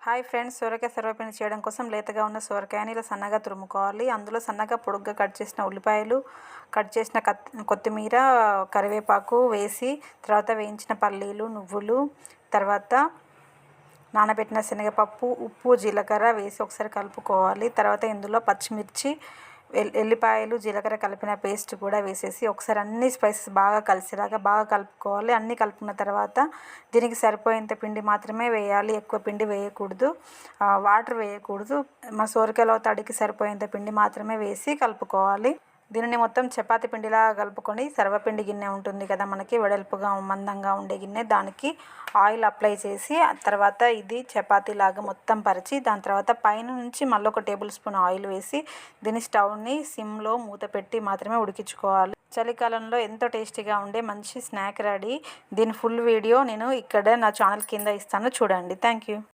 Hi friends, సొరకాయ సర్వపిండి చేయడం కోసం లేతగా ఉన్న సొరకాయని ఇలా సన్నగా తురుముకోవాలి. అందులో సన్నగా పొడుగ్గా కట్ చేసిన ఉల్లిపాయలు, కట్ చేసిన కొత్తిమీర, కరివేపాకు వేసి తర్వాత వేయించిన పల్లీలు, నువ్వులు, తర్వాత నానబెట్టిన శనగపప్పు, ఉప్పు, జీలకర్ర వేసి ఒకసారి కలుపుకోవాలి. తర్వాత ఇందులో పచ్చిమిర్చి, ఎల్లిపాయలు, జీలకర్ర కలిపిన పేస్ట్ కూడా వేసేసి ఒకసారి అన్ని స్పైసెస్ బాగా కలిసేలాగా బాగా కలుపుకోవాలి. అన్నీ కలుపుకున్న తర్వాత దీనికి సరిపోయేంత పిండి మాత్రమే వేయాలి, ఎక్కువ పిండి వేయకూడదు, వాటర్ వేయకూడదు. మన సొరకాయలో తడికి సరిపోయేంత పిండి మాత్రమే వేసి కలుపుకోవాలి. దీనిని మొత్తం చపాతీ పిండిలా కలుపుకొని సర్వపిండి గిన్నె ఉంటుంది కదా మనకి, వెడల్పుగా మందంగా ఉండే గిన్నె, దానికి ఆయిల్ అప్లై చేసి తర్వాత ఇది చపాతీలాగా మొత్తం పరిచి దాని తర్వాత పైన నుంచి మళ్ళీ ఒక టేబుల్ స్పూన్ ఆయిల్ వేసి దీని స్టవ్ని సిమ్లో మూత పెట్టి మాత్రమే ఉడికించుకోవాలి. చలికాలంలో ఎంతో టేస్టీగా ఉండే మంచి స్నాక్ రెడీ. దీని ఫుల్ వీడియో నేను ఇక్కడ నా ఛానల్ కింద ఇస్తాను, చూడండి. Thank you.